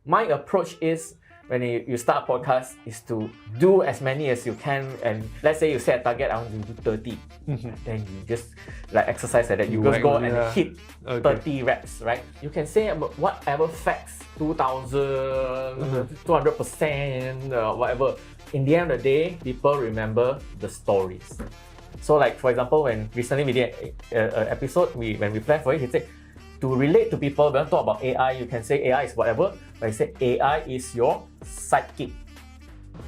my approach is, when you start a podcast, is to do as many as you can. And let's say you set a target, I want to do 30. Then you just like exercise like that. You just go and hit 30 reps, right? You can say whatever facts, 2,000, 200%, whatever. In the end of the day, people remember the stories. So like, for example, when recently we did an episode, when we planned for it, he said, to relate to people, when we talk about AI, you can say AI is whatever, but I say AI is your sidekick.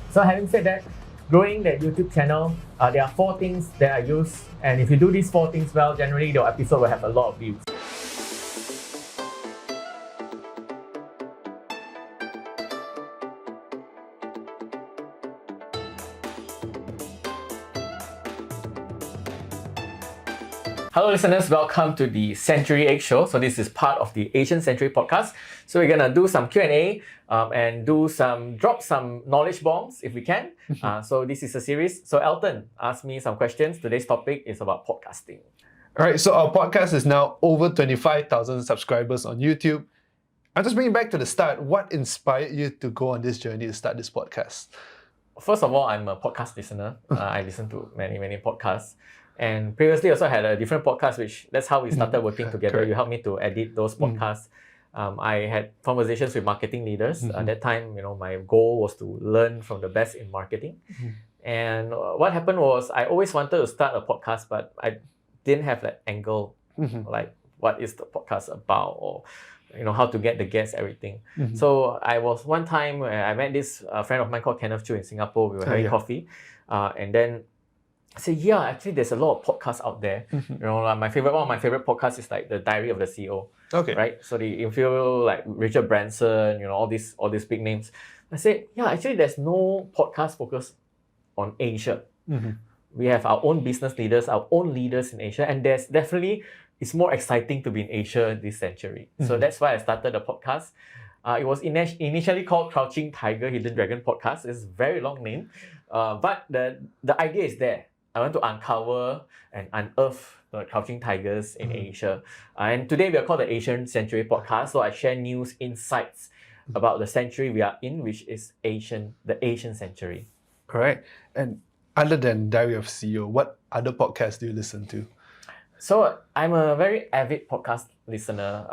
So having said that, growing that YouTube channel, there are 4 things that I use, and if you do these 4 things well, generally your episode will have a lot of views. Hello listeners, welcome to the Century Egg Show. So this is part of the Asian Century podcast. So we're gonna do some Q&A and drop some knowledge bombs if we can. So this is a series. So Elton asked me some questions. Today's topic is about podcasting. All right, so our podcast is now over 25,000 subscribers on YouTube. I'm just bringing back to the start. What inspired you to go on this journey to start this podcast? First of all, I'm a podcast listener. I listen to many podcasts. And previously also had a different podcast, that's how we started working together. Correct. You helped me to edit those podcasts. I had conversations with marketing leaders. At that time, my goal was to learn from the best in marketing. And what happened was, I always wanted to start a podcast, but I didn't have that angle, like what is the podcast about, or how to get the guests, everything. So I was one time where I met this friend of mine called Kenneth Chu in Singapore. We were having coffee, and then I said, yeah, actually there's a lot of podcasts out there. One of my favorite podcasts is like the Diary of the CEO. Okay. Right? So the interview like Richard Branson, all these big names. I said, yeah, actually there's no podcast focused on Asia. We have our own business leaders, our own leaders in Asia, and there's definitely, it's more exciting to be in Asia this century. So that's why I started the podcast. It was initially called Crouching Tiger, Hidden Dragon Podcast. It's a very long name, but the idea is there. I want to uncover and unearth the crouching tigers in Asia. And today we are called the Asian Century Podcast. So I share news, insights about the century we are in, which is the Asian century. Correct. And other than Diary of CEO, what other podcasts do you listen to? So I'm a very avid podcast listener.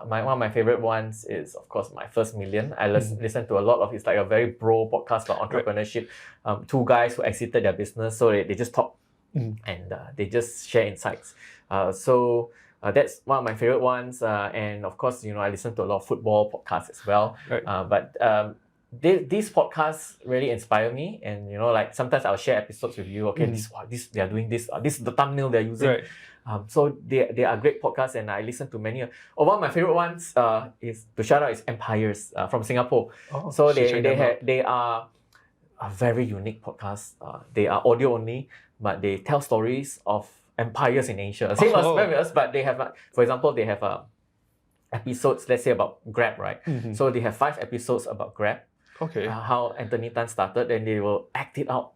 One of my favorite ones is, of course, My First Million. I listen to a lot of, it's like a very bro podcast about entrepreneurship. 2 guys who exited their business, so they just talk and they just share insights. So that's one of my favorite ones. And of course, I listen to a lot of football podcasts as well. But these podcasts really inspire me, and like sometimes I'll share episodes with you. Okay, this they are doing this. This is the thumbnail they're using. So they are great podcasts, and I listen to many. One of my favorite ones is Empires from Singapore. So they are a very unique podcast. They are audio only, but they tell stories of empires in Asia. Same as us, but they have, for example, they have episodes, let's say about Grab, right? So they have 5 episodes about Grab. Okay. How Anthony Tan started, and they will act it out.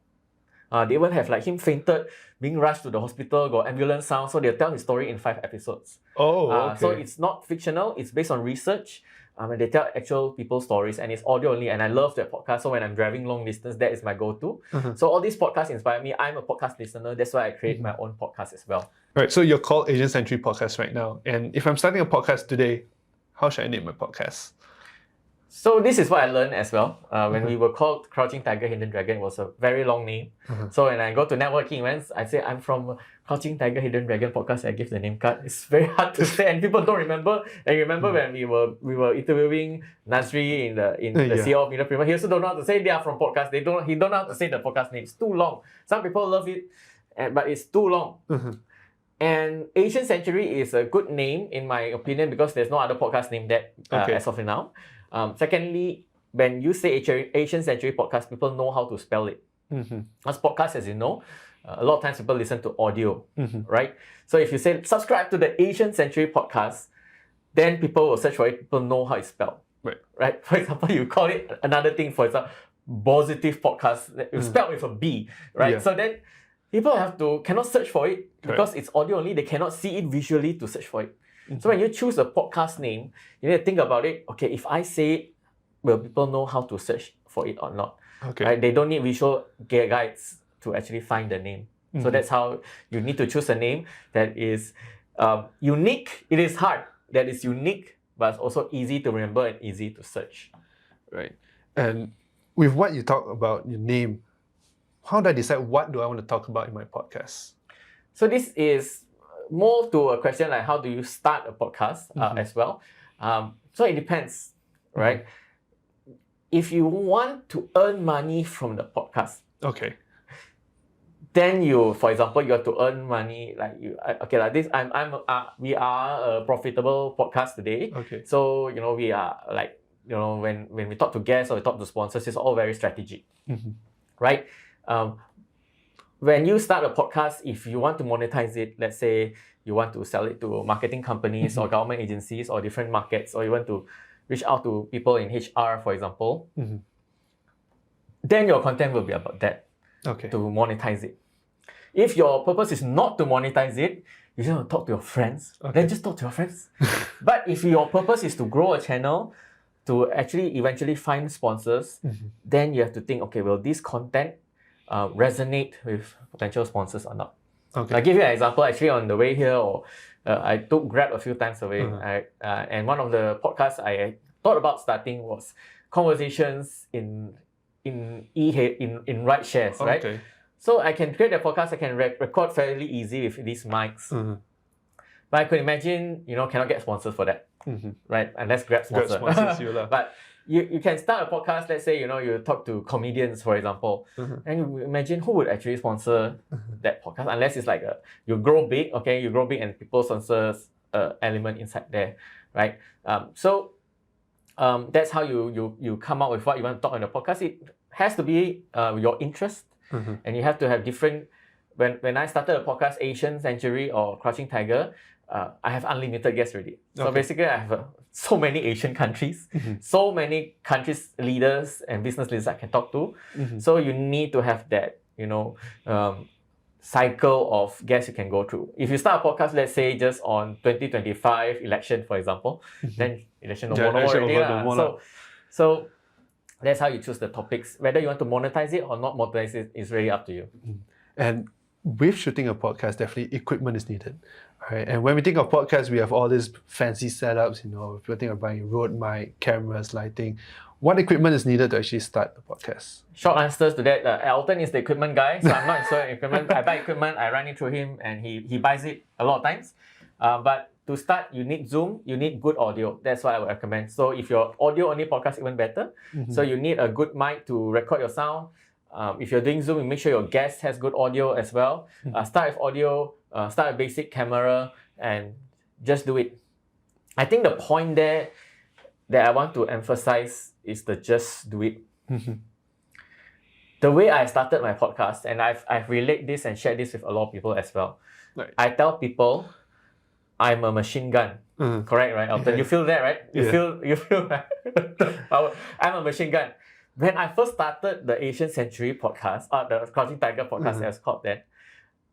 They even have like him fainted, being rushed to the hospital, got ambulance sound. So they'll tell his story in 5 episodes. So it's not fictional, it's based on research. And they tell actual people's stories, and it's audio only. And I love that podcast. So when I'm driving long distance, that is my go-to. So all these podcasts inspire me. I'm a podcast listener. That's why I create my own podcast as well. Right. So you're called Asian Century Podcast right now. And if I'm starting a podcast today, how should I name my podcast? So this is what I learned as well. When we were called Crouching Tiger, Hidden Dragon, it was a very long name. So when I go to networking events, I say I'm from Crouching Tiger, Hidden Dragon podcast. I give the name card. It's very hard to say, and people don't remember. And remember when we were interviewing Nasri in the CEO of Media Prima, he also don't know how to say they are from podcast. He don't know how to say the podcast name. It's too long. Some people love it, but it's too long. And Asian Century is a good name in my opinion, because there's no other podcast named that as of now. Secondly, when you say Asian Century Podcast, people know how to spell it. As podcasts, as you know, a lot of times people listen to audio, right? So if you say, subscribe to the Asian Century Podcast, then people will search for it, people know how it's spelled. Right? For example, you call it another thing, for example, Positive Podcast, it's spelled with a B, right? So then people cannot search for it because it's audio only, they cannot see it visually to search for it. So when you choose a podcast name, you need to think about it. Okay, if I say will people know how to search for it or not? Okay. Right? They don't need visual guides to actually find the name. So that's how you need to choose a name that is unique. It is hard. That is unique, but it's also easy to remember and easy to search. Right. And with what you talk about your name, how do I decide what do I want to talk about in my podcast? So this is more to a question like how do you start a podcast as well. So it depends, right? If you want to earn money from the podcast, Okay. then you, for example, you have to earn money like this. We are a profitable podcast today. Okay. So we are like when we talk to guests or we talk to sponsors, it's all very strategic, right? When you start a podcast, if you want to monetize it, let's say you want to sell it to marketing companies or government agencies or different markets, or you want to reach out to people in HR, for example, then your content will be about that, to monetize it. If your purpose is not to monetize it, you just want to talk to your friends, then just talk to your friends. But if your purpose is to grow a channel, to actually eventually find sponsors, then you have to think, okay, will this content resonate with potential sponsors or not? Okay. I'll give you an example. Actually, on the way here, I took Grab a few times away, and one of the podcasts I thought about starting was conversations in ride shares, right? Okay. So I can create a podcast. I can record fairly easy with these mics, but I could imagine cannot get sponsors for that, right? Unless Grab sponsors you lah. But you can start a podcast. Let's say you talk to comedians, for example, and you imagine who would actually sponsor that podcast, unless it's like you grow big, and people sponsors element inside there, right? So that's how you come up with what you want to talk on the podcast. It has to be your interest, and you have to have different. When I started a podcast, Asian Century or Crouching Tiger, I have unlimited guests already. So basically, I have so many Asian countries, so many countries leaders and business leaders I can talk to. So you need to have that, cycle of guests you can go through. If you start a podcast, let's say just on 2025 election, for example, then election no more already. So that's how you choose the topics. Whether you want to monetize it or not monetize it is really up to you. And with shooting a podcast, definitely equipment is needed. Right? And when we think of podcasts, we have all these fancy setups, if you think of buying a Rode mic, cameras, lighting. What equipment is needed to actually start a podcast? Short answers to that, Elton is the equipment guy, so I'm not installing equipment. I buy equipment, I run it through him, and he buys it a lot of times. But to start, you need Zoom, you need good audio. That's what I would recommend. So if your audio only podcast, even better. So you need a good mic to record your sound. If you're doing Zoom, you make sure your guest has good audio as well. Start with audio, start a basic camera, and just do it. I think the point there that I want to emphasize is the just do it. The way I started my podcast, and I've relayed this and shared this with a lot of people as well. Right. I tell people, I'm a machine gun. Correct, right, Elton? Yeah. You feel that, right? You feel right? I'm a machine gun. When I first started the Asian Century podcast, the Crouching Tiger podcast, as called that,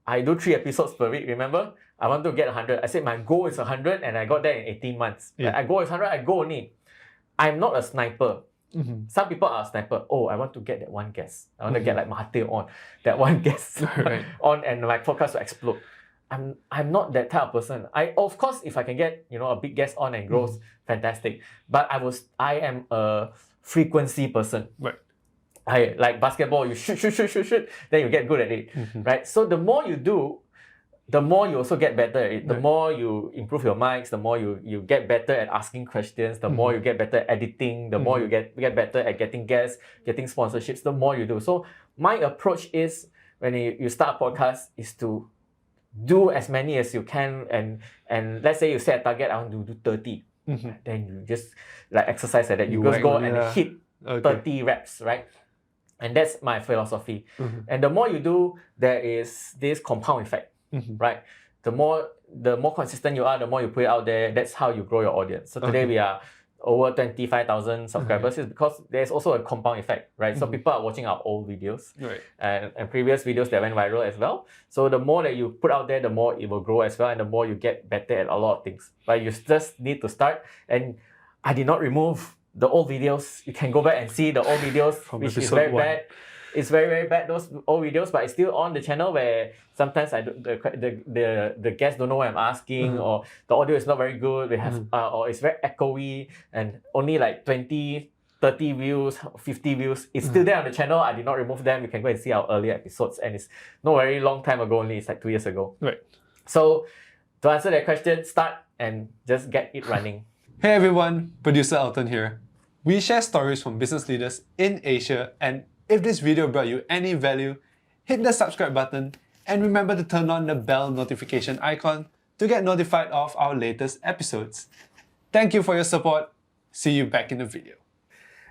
I do 3 episodes per week, remember? I want to get 100. I said my goal is 100 and I got there in 18 months. Yeah. I go is 100, I go only. I'm not a sniper. Some people are a sniper. Oh, I want to get that one guest. I want to get like Mahathir on, that one guest on, and my podcast will explode. I'm not that type of person. Of course, if I can get a big guest on and grows, fantastic. But I am a frequency person. Right. I like basketball, you shoot, then you get good at it. Right? So the more you do, the more you also get better at it. The more you improve your mics, the more you get better at asking questions, the more you get better at editing, the more you get better at getting guests, getting sponsorships, the more you do. So my approach is, when you start a podcast, is to do as many as you can, and let's say you set a target, I want to do 30. Then you just like exercise at that. You just go and hit 30 reps, right? And that's my philosophy. And the more you do, there is this compound effect, right? The more consistent you are, the more you put it out there, that's how you grow your audience. So today we are over 25,000 subscribers, is because there's also a compound effect, right? So people are watching our old videos, and previous videos that went viral as well. So the more that you put out there, the more it will grow as well, and the more you get better at a lot of things. But you just need to start. And I did not remove the old videos. You can go back and see the old videos, which is very bad. It's very, very bad, those old videos, but it's still on the channel where sometimes the guests don't know what I'm asking, or the audio is not very good. We have or it's very echoey and only like 20, 30 views, 50 views. It's still there on the channel. I did not remove them. You can go and see our earlier episodes, and it's not very long time ago only. It's like 2 years ago. Right. So to answer that question, start and just get it running. Hey everyone, producer Elton here. We share stories from business leaders in Asia, and if this video brought you any value, hit the subscribe button and remember to turn on the bell notification icon to get notified of our latest episodes. Thank you for your support. See you back in the video.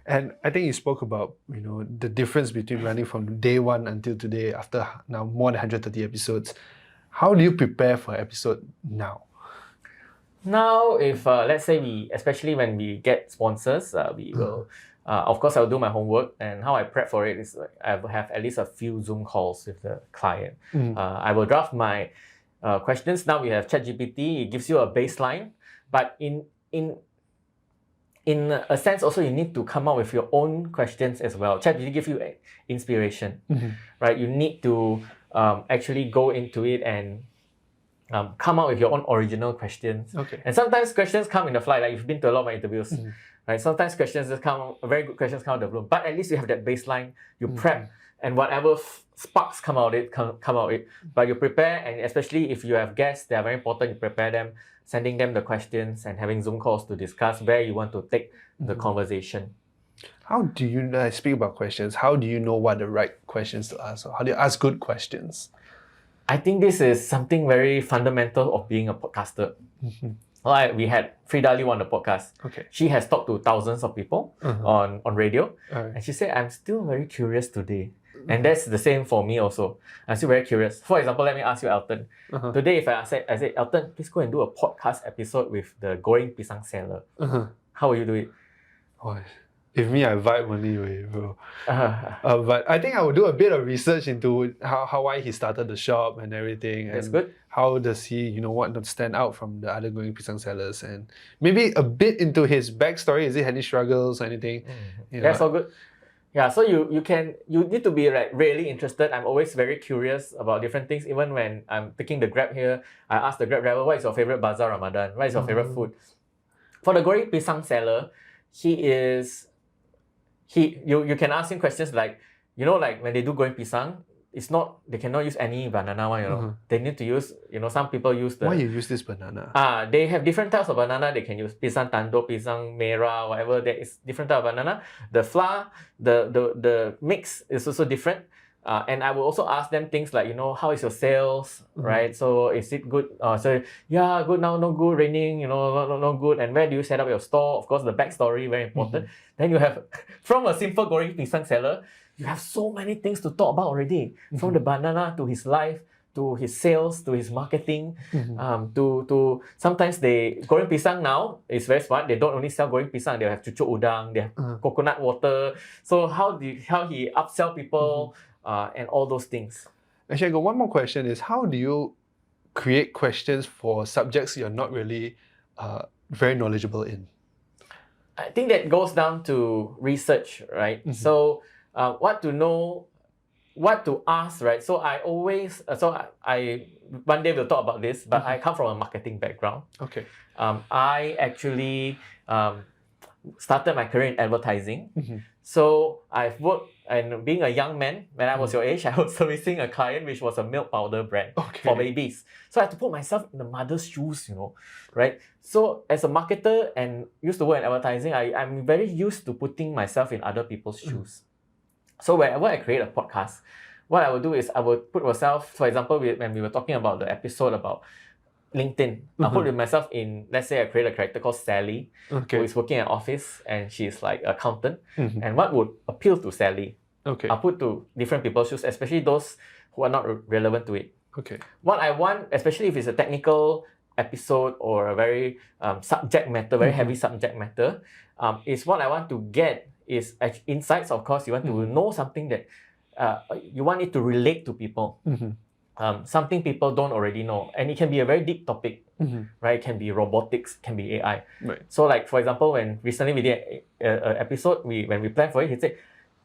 And I think you spoke about, the difference between running from day one until today after now more than 130 episodes. How do you prepare for an episode now? Now, if let's say especially when we get sponsors, we will, of course, I'll do my homework, and how I prep for it is I will have at least a few Zoom calls with the client. I will draft my questions. Now we have ChatGPT. It gives you a baseline, but in a sense, also you need to come up with your own questions as well. ChatGPT gives you inspiration, right? You need to actually go into it and come up with your own original questions. Okay. And sometimes questions come in the fly, like you've been to a lot of my interviews, right? Sometimes questions just come, very good questions come out of the blue, but at least you have that baseline, you prep, and whatever sparks come out it, but you prepare, and especially if you have guests, they are very important, you prepare them, sending them the questions and having Zoom calls to discuss where you want to take the conversation. How do you, speak about questions, how do you know what the right questions to ask? Or how do you ask good questions? I think this is something very fundamental of being a podcaster. We had Frida Liu on the podcast. Okay. She has talked to thousands of people on radio. Alright. And she said, I'm still very curious today. And that's the same for me also. I'm still very curious. For example, let me ask you, Elton. Today, if I said, Elton, please go and do a podcast episode with the goreng pisang seller. How will you do it? Oh, if me, I vibe only way, bro. But I think I would do a bit of research into why he started the shop and everything. That's and good. How does he, want to stand out from the other goreng pisang sellers, and maybe a bit into his backstory. Is he had any struggles or anything? That's all good. Yeah, so you need to be like really interested. I'm always very curious about different things. Even when I'm taking the Grab here, I ask the Grab driver, what is your favorite bazaar Ramadan? What is your favorite food? For the goreng pisang seller, you can ask him questions like, like when they do goreng pisang, they cannot use any banana one, They need to use, some people use Why you use this banana? They have different types of banana they can use. Pisang tanduk, pisang merah, whatever. There is different type of banana. The flour, the mix is also different. And I will also ask them things like, how is your sales, right? So is it good? Yeah, good now, no good, raining, no good. And where do you set up your store? Of course, the backstory, very important. Then you have, from a simple goreng pisang seller, you have so many things to talk about already. From the banana to his life, to his sales, to his marketing, to sometimes goreng pisang now is very smart. They don't only sell goreng pisang, they have cucuk udang, they have coconut water. So how he upsell people and all those things. Actually, I got one more question is, how do you create questions for subjects you're not really very knowledgeable in? I think that goes down to research, right? So what to know, what to ask, right? So I always, one day we'll talk about this, but I come from a marketing background. Okay. I actually started my career in advertising. So I've worked, and being a young man, when I was your age, I was servicing a client which was a milk powder brand for babies. So I had to put myself in the mother's shoes, right? So as a marketer and used to work in advertising, I'm very used to putting myself in other people's shoes. So whenever I create a podcast, what I will do is I will put myself, for example, when we were talking about the episode about LinkedIn, I'll put myself in, let's say I create a character called Sally, who is working at office and she's like an accountant. And what would appeal to Sally? I'll put to different people's shoes, especially those who are not relevant to it. What I want, especially if it's a technical episode or a very subject matter, very heavy subject matter, is what I want to get is insights. Of course, you want to know something that you want it to relate to people. Something people don't already know, and it can be a very deep topic. right? It can be robotics, can be AI. Right. So like, for example, when recently we did an episode, when we planned for it, he said,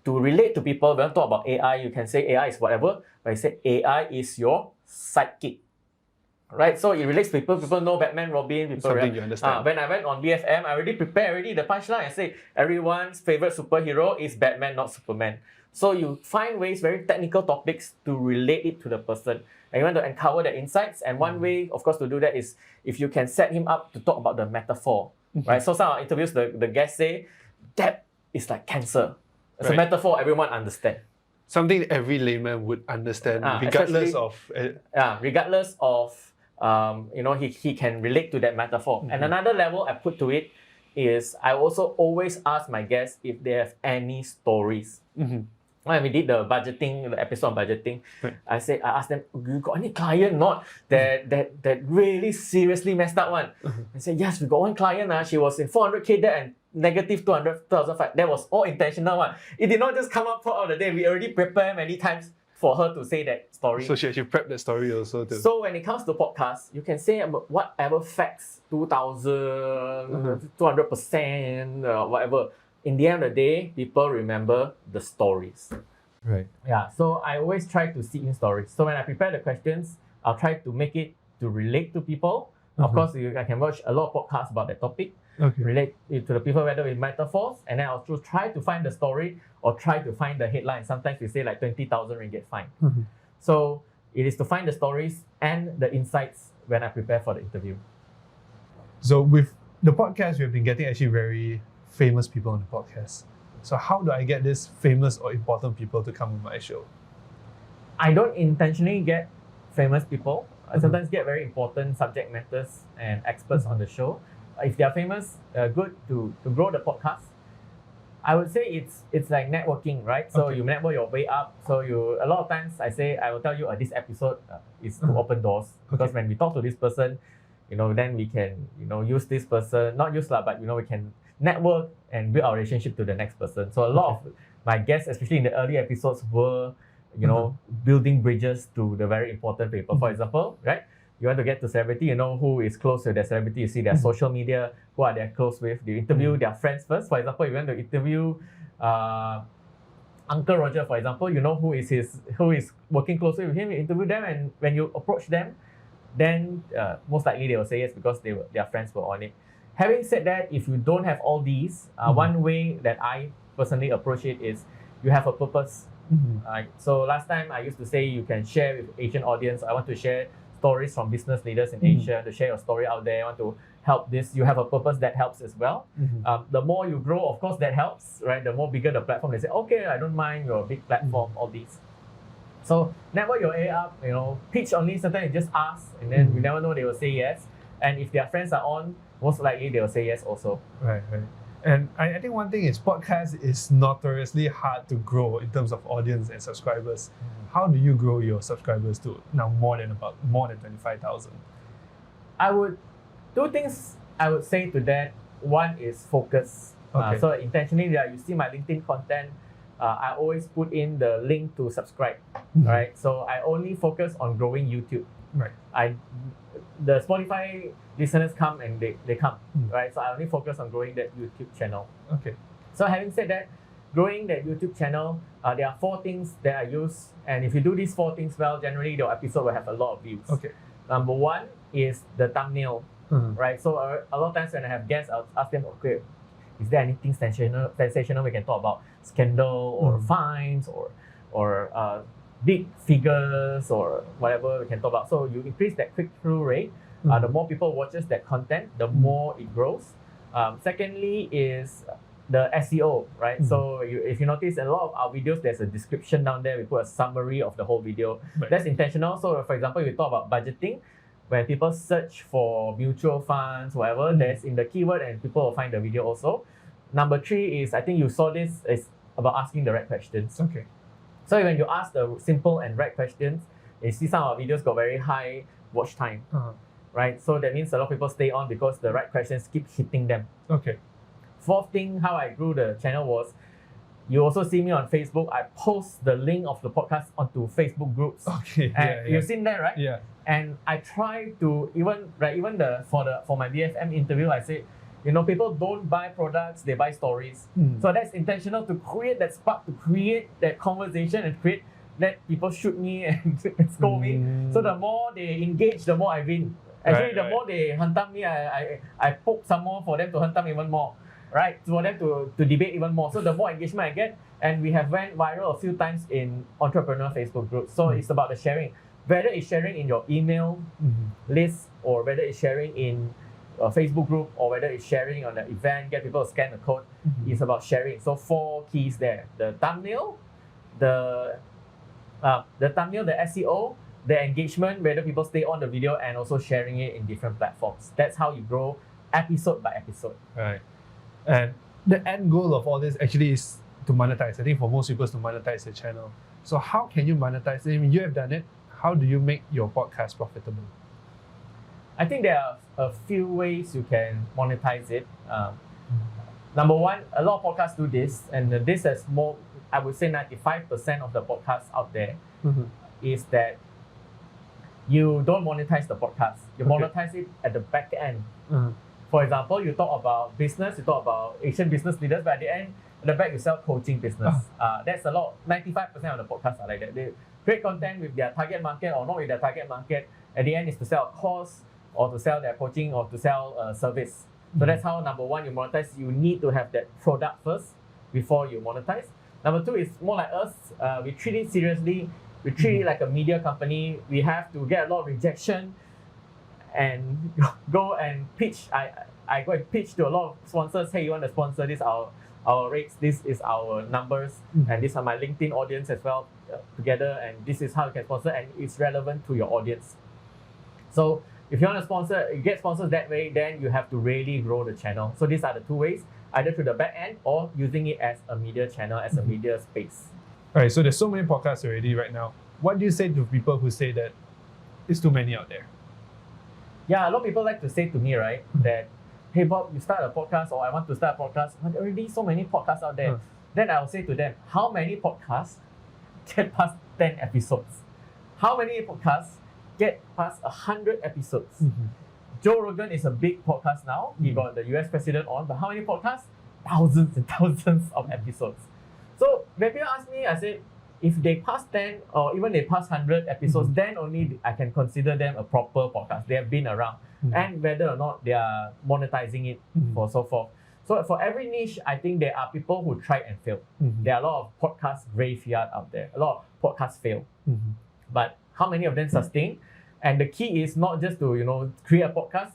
to relate to people, when we talk about AI, you can say AI is whatever, but he said AI is your sidekick. Right, so it relates to people. People know Batman, Robin. People Something you understand. When I went on BFM, I already prepared the punchline. I say everyone's favorite superhero is Batman, not Superman. So you find ways, very technical topics, to relate it to the person, and you want to uncover the insights. And one way, of course, to do that is if you can set him up to talk about the metaphor. Right. So some of our interviews, the guests say debt is like cancer. It's a metaphor everyone understands. Something every layman would understand, regardless of. Regardless of. He can relate to that metaphor. And another level I put to it is I also always ask my guests if they have any stories. When we did the episode on budgeting, I asked them, you got any client not that really seriously messed up one? I said, yes, we got one client, she was in 400k debt and negative 200,005. That was all intentional one. It did not just come up out of the day. We already prepared many times for her to say that story. So she actually prepped that story also too. So when it comes to podcasts, you can say about whatever facts, 2,000, 200%, whatever. In the end of the day, people remember the stories. Right. Yeah, so I always try to see in stories. So when I prepare the questions, I'll try to make it to relate to people. Of course, I can watch a lot of podcasts about that topic. Relate it to the people, whether with metaphors, and then I'll try to find the story or try to find the headline. Sometimes we say like 20,000 ringgit fine. So it is to find the stories and the insights when I prepare for the interview. So with the podcast, we've been getting actually very famous people on the podcast. So how do I get these famous or important people to come on my show? I don't intentionally get famous people. I sometimes get very important subject matters and experts on the show. If they are famous, good to grow the podcast. I would say it's like networking, right? So you network your way up. So a lot of times I will tell you this episode is to open doors, because when we talk to this person, then we can use this person, not use but we can network and build our relationship to the next person. So a lot of my guests, especially in the early episodes, were building bridges to the very important people. For example, right? You want to get to celebrity, who is close to their celebrity, you see their social media, who are they close with, you interview their friends first. For example, you want to interview Uncle Roger, for example, who is working closely with him, you interview them, and when you approach them, then most likely they will say yes because their friends were on it. Having said that, if you don't have all these, one way that I personally approach it is you have a purpose. So last time I used to say you can share with Asian audience. I want to share stories from business leaders in Asia, to share your story out there. I want to help this. You have a purpose that helps as well. The more you grow, of course, that helps, right? The more bigger the platform, they say, okay, I don't mind, you're a big platform, all these. So network your way up, pitch only. Sometimes you just ask, and then you never know, they will say yes. And if their friends are on, most likely they will say yes also. Right. And I think one thing is podcast is notoriously hard to grow in terms of audience and subscribers. How do you grow your subscribers to now more than 25,000? Two things I would say to that. One is focus. So intentionally, you see my LinkedIn content, I always put in the link to subscribe. Right. So I only focus on growing YouTube. Right. The Spotify listeners come and they come, right? So I only focus on growing that YouTube channel. So having said that, growing that YouTube channel, there are 4 things that I use, and if you do these 4 things well, generally the episode will have a lot of views. Number 1 is the thumbnail, right? So a lot of times when I have guests, I'll ask them, okay, is there anything sensational we can talk about? Scandal or fines or big figures or whatever we can talk about. So you increase that click-through rate. The more people watches that content, the more it grows. Secondly is the SEO, right? So if you notice, a lot of our videos, there's a description down there. We put a summary of the whole video. That's intentional. So for example, we talk about budgeting. When people search for mutual funds, whatever, there's in the keyword and people will find the video also. Number 3 is, I think you saw this, is about asking the right questions. So when you ask the simple and right questions, you see some of our videos got very high watch time. Right? So that means a lot of people stay on because the right questions keep hitting them. 4th thing, how I grew the channel was, you also see me on Facebook. I post the link of the podcast onto Facebook groups. You've seen that, right? And I try to even for my BFM interview, I say, people don't buy products, they buy stories. So that's intentional to create that spark, to create that conversation and let people shoot me and scold me. So the more they engage, the more I win. Actually, the more they hunt me, I poke some more for them to hunt me even more, right? For them to debate even more. So the more engagement I get, and we have went viral a few times in entrepreneur Facebook groups. So it's about the sharing. Whether it's sharing in your email list, or whether it's sharing in a Facebook group, or whether it's sharing on the event, get people to scan the code, it's about sharing. So 4 keys there: the thumbnail, the SEO, the engagement, whether people stay on the video, and also sharing it in different platforms. That's how you grow episode by episode. Right. And the end goal of all this actually is to monetize. I think for most people, it's to monetize the channel. So how can you monetize it? I mean, you have done it. How do you make your podcast profitable? I think there are a few ways you can monetize it. Number one, a lot of podcasts do this, and this is more, I would say 95% of the podcasts out there is that you don't monetize the podcast. You monetize it at the back end. For example, you talk about business, you talk about Asian business leaders, but at the end, at the back, you sell coaching business. That's a lot. 95% of the podcasts are like that. They create content with their target market or not with their target market. At the end, is to sell a course, or to sell their coaching, or to sell a service. So that's how, number one, you monetize. You need to have that product first before you monetize. Number two is more like us. We treat it seriously. We treat it like a media company. We have to get a lot of rejection and go and pitch. I go and pitch to a lot of sponsors. Hey, you want to sponsor this? Our rates, this is our numbers, and these are my LinkedIn audience as well together, and this is how you can sponsor, and it's relevant to your audience. So if you want to sponsor, you get sponsors that way, then you have to really grow the channel. So these are the 2 ways, either through the back end or using it as a media channel, as a media space. All right, so there's so many podcasts already right now. What do you say to people who say that it's too many out there? Yeah, a lot of people like to say to me, right, that, hey Bob, you start a podcast, or I want to start a podcast, but there are already so many podcasts out there. Then I'll say to them, how many podcasts get past 10 episodes? How many podcasts get past 100 episodes? Joe Rogan is a big podcast now. He got the US president on, but how many podcasts? Thousands and thousands of episodes. So when people ask me, I say, if they pass 10 or even they pass 100 episodes, then only I can consider them a proper podcast. They have been around. And whether or not they are monetizing it for so forth. So for every niche, I think there are people who try and fail. There are a lot of podcast graveyard out there. A lot of podcasts fail. But how many of them sustain? And the key is not just to create a podcast.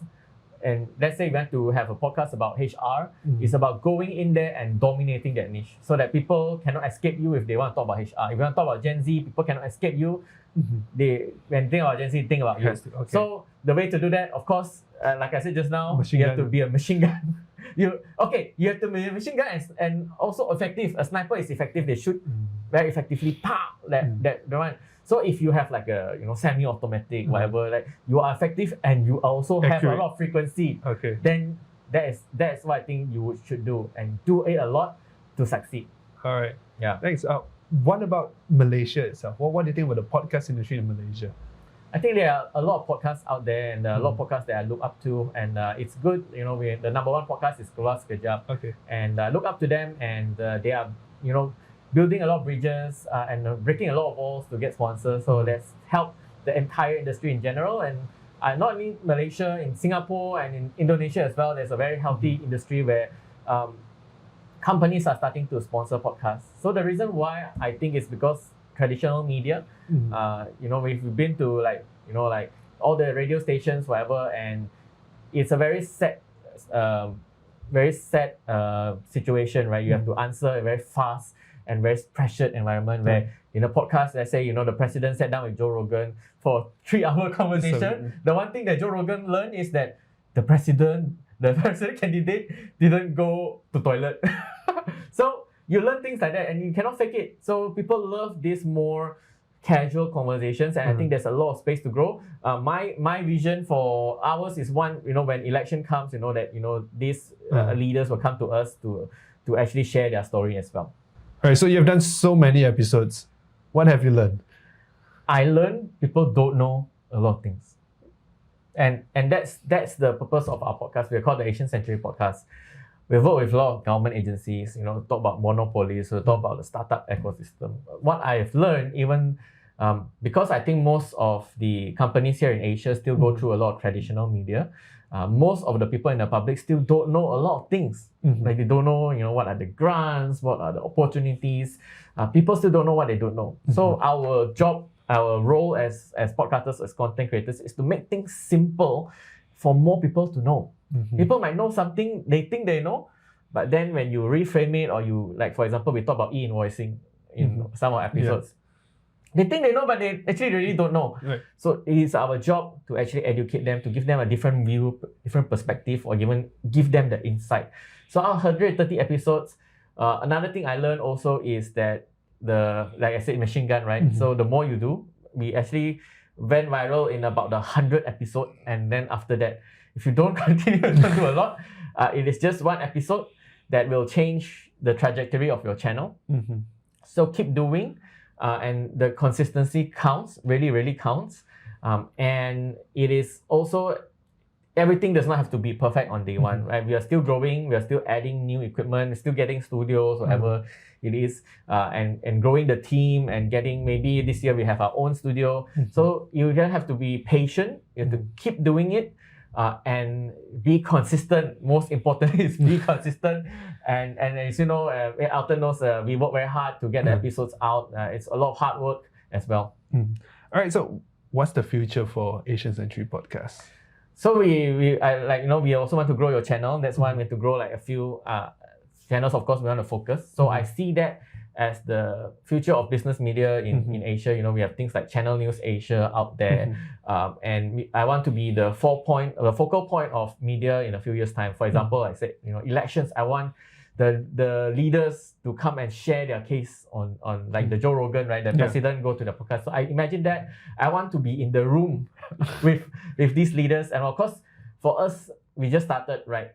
And let's say you want to have a podcast about HR. It's about going in there and dominating that niche, so that people cannot escape you if they want to talk about HR. If you want to talk about Gen Z, people cannot escape you. When they think about Gen Z, think about you. So the way to do that, of course, like I said just now, you have to be a machine gun. You have to be a machine gun and also effective. A sniper is effective. They shoot very effectively. That one. So if you have like a semi-automatic whatever, like you are effective and you also have a lot of frequency, then that's what I think you should do, and do it a lot to succeed. All right. Yeah. Thanks. What about Malaysia itself? What do you think about the podcast industry in Malaysia? I think there are a lot of podcasts out there, and a lot of podcasts that I look up to, and it's good. The number one podcast is Keluar Sekejap, and I look up to them, and they are building a lot of bridges and breaking a lot of walls to get sponsors. So that's helped the entire industry in general, and not only Malaysia, in Singapore and in Indonesia as well. There's a very healthy industry where companies are starting to sponsor podcasts. So the reason why I think is because traditional media, we've been to like all the radio stations, whatever, and it's a very sad situation, right? You have to answer very fast and very pressured environment where in a podcast, let's say, the president sat down with Joe Rogan for a 3-hour conversation. The one thing that Joe Rogan learned is that the president candidate didn't go to toilet. So you learn things like that, and you cannot fake it. So people love these more casual conversations, and I think there's a lot of space to grow. My vision for ours is one, when election comes, that these leaders will come to us to actually share their story as well. All right, so you've done so many episodes. What have you learned? I learned people don't know a lot of things. And that's the purpose of our podcast. We're called the Asian Century Podcast. We've worked with a lot of government agencies, talk about monopolies, so talk about the startup ecosystem. What I've learned, even because I think most of the companies here in Asia still go through a lot of traditional media, most of the people in the public still don't know a lot of things. Like they don't know, what are the grants, what are the opportunities. People still don't know what they don't know. So our job, our role as podcasters, as content creators, is to make things simple for more people to know. People might know something, they think they know, but then when you reframe it, or you, like for example, we talk about e-invoicing in some of our episodes. They think they know, but they actually really don't know. Right. So it is our job to actually educate them, to give them a different view, different perspective, or even give them the insight. So our 130 episodes, another thing I learned also is that like I said, machine gun, right? So the more you do, we actually went viral in about the 100th episode. And then after that, if you don't continue to do a lot, it is just one episode that will change the trajectory of your channel. So keep doing. And the consistency counts, really, really counts. And it is also, everything does not have to be perfect on day one, right? We are still growing, we are still adding new equipment, still getting studios, whatever it is, and growing the team, and getting, maybe this year we have our own studio. So you just have to be patient, you have to keep doing it, and be consistent. Most importantly is be consistent. And as you know, Alton knows, we work very hard to get the episodes out. It's a lot of hard work as well. All right, so what's the future for Asian Century Podcast? So we also want to grow your channel. That's why we want to grow like a few channels. Of course, we want to focus. So I see that as the future of business media in Asia. We have things like Channel News Asia out there, and I want to be the focal point of media in a few years' time. For example, I said, elections. I want the leaders to come and share their case on like the Joe Rogan, right? The president go to the podcast. So I imagine that I want to be in the room with these leaders, and of course, for us, we just started, right?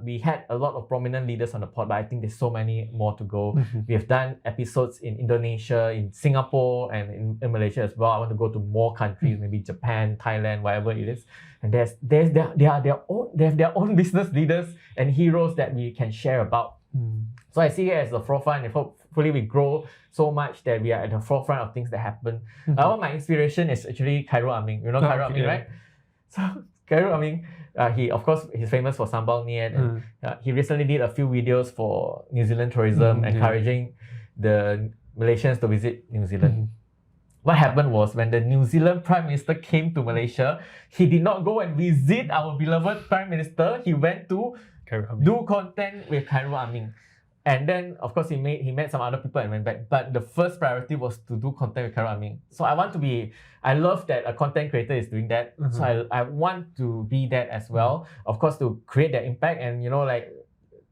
We had a lot of prominent leaders on the pod, but I think there's so many more to go. We have done episodes in Indonesia, in Singapore, and in Malaysia as well. I want to go to more countries, maybe Japan, Thailand, whatever it is. And they have their own business leaders and heroes that we can share about. So I see it as the forefront, and hopefully we grow so much that we are at the forefront of things that happen. My inspiration is actually Khairul Aming. You know Khairul Aming, right? So Khairul Aming, he's famous for Sambal Niat, and he recently did a few videos for New Zealand tourism, encouraging the Malaysians to visit New Zealand. What happened was, when the New Zealand Prime Minister came to Malaysia, he did not go and visit our beloved Prime Minister. He went to do content with Khairul Aming. And then, of course, he met some other people and went back. But the first priority was to do content with Khairul Aming. So I love that a content creator is doing that. So I want to be that as well. Of course, to create that impact, and like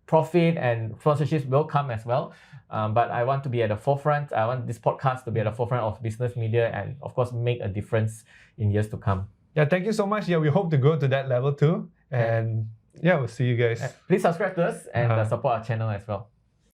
profit and sponsorships will come as well. But I want to be at the forefront. I want this podcast to be at the forefront of business media, and of course, make a difference in years to come. Yeah, thank you so much. Yeah, we hope to go to that level too. And we'll see you guys. Please subscribe to us and support our channel as well.